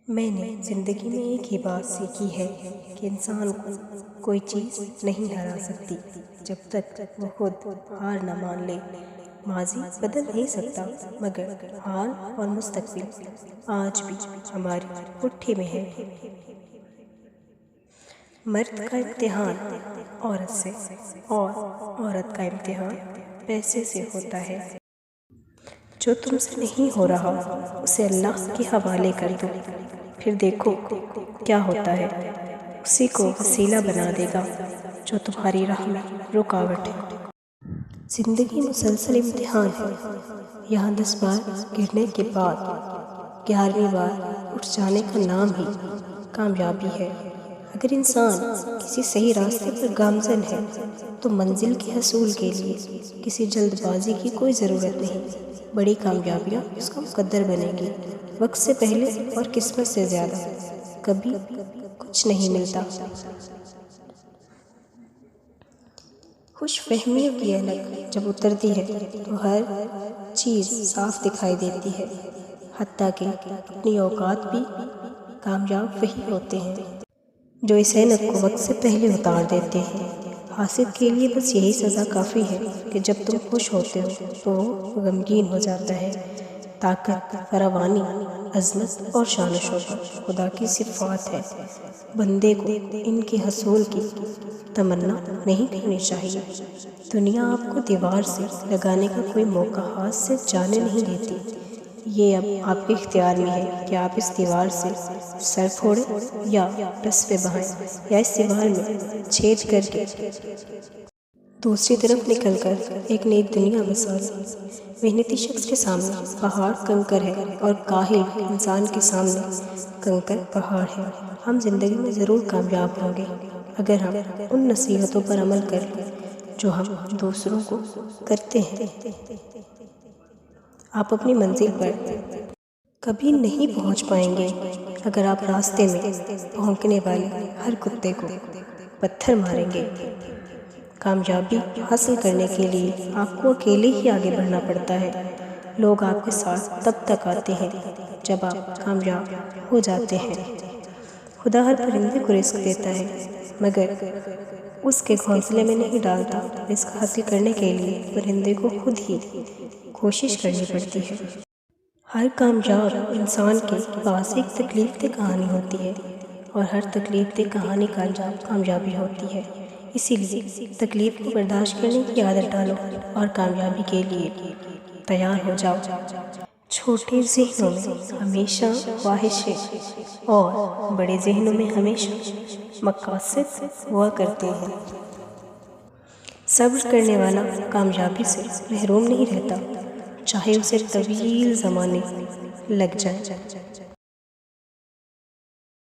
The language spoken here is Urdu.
میں نے زندگی میں ایک ہی بات سیکھی ہے کہ انسان کو کوئی چیز نہیں ہرا سکتی جب تک وہ خود ہار نہ مان لے۔ ماضی بدل نہیں سکتا مگر حال اور مستقبل آج بھی ہماری مٹھی میں ہے۔ مرد کا امتحان عورت سے اور عورت کا امتحان پیسے سے ہوتا ہے۔ جو تم سے نہیں ہو رہا اسے اللہ کے حوالے کر دو، پھر دیکھو کیا ہوتا ہے۔ اسی کو وسیلہ بنا دے گا جو تمہاری راہ میں رکاوٹ ہے۔ زندگی مسلسل امتحان ہے، یہاں 10 بار گرنے کے بعد 11ویں بار اٹھ جانے کا نام ہی کامیابی ہے۔ اگر انسان کسی صحیح راستے پر گامزن ہے تو منزل کے حصول کے لیے کسی جلد بازی کی کوئی ضرورت نہیں۔ بڑی کامیابیاں اس کا مقدر بنے گی، وقت سے پہلے اور قسمت سے زیادہ کبھی کچھ نہیں ملتا۔ خوش فہمیوں کی اینک جب اترتی ہے تو ہر چیز صاف دکھائی دیتی ہے، حتیٰ کہ اپنی اوقات بھی۔ کامیاب وہی ہوتے ہیں جو اس اینک کو وقت سے پہلے اتار دیتے ہیں۔ حاسد کے لیے بس یہی سزا کافی ہے کہ جب تم خوش ہوتے ہو تو وہ غمگین ہو جاتا ہے۔ طاقت، فراوانی، عظمت اور شان و شوکت خدا کی صفات ہے، بندے کو ان کے حصول کی تمنا نہیں کرنی چاہیے۔ دنیا آپ کو دیوار سے لگانے کا کوئی موقع ہاتھ سے جانے نہیں دیتی۔ یہ اب آپ کے اختیار میں ہے کہ آپ اس دیوار سے سر پھوڑیں یا رسوے بہائیں، یا اس دیوار میں چھید کر کے دوسری طرف نکل کر ایک نئی دنیا بسا لیں۔ محنتی شخص کے سامنے پہاڑ کنکر ہے اور کاہل انسان کے سامنے کنکر پہاڑ ہے۔ ہم زندگی میں ضرور کامیاب ہوں گے اگر ہم ان نصیحتوں پر عمل کر لیں جو ہم دوسروں کو کرتے ہیں۔ آپ اپنی منزل پر کبھی نہیں پہنچ پائیں گے اگر آپ راستے میں بھونکنے والے ہر کتے کو پتھر ماریں گے۔ کامیابی حاصل کرنے کے لیے آپ کو اکیلے ہی آگے بڑھنا پڑتا ہے۔ لوگ آپ کے ساتھ تب تک آتے ہیں جب آپ کامیاب ہو جاتے ہیں۔ خدا ہر پرندے کو رزق دیتا ہے مگر اس کے گھونسلے میں نہیں ڈالتا۔ رزق حاصل کرنے کے لیے پرندے کو خود ہی کوشش کرنی پڑتی ہے۔ ہر کامیاب انسان کے پاس ایک تکلیف دہ کہانی ہوتی ہے اور ہر تکلیف دہ کہانی کا انجام کامیابی ہوتی ہے۔ اسی لیے تکلیف کو برداشت کرنے کی عادت ڈالو اور کامیابی کے لیے تیار ہو جاؤ۔ چھوٹے ذہنوں میں ہمیشہ خواہشیں اور بڑے ذہنوں میں ہمیشہ مقاصد ہوا کرتے ہیں۔ صبر کرنے والا کامیابی سے محروم نہیں رہتا، چاہے اسے طویل زمانے لگ جائیں۔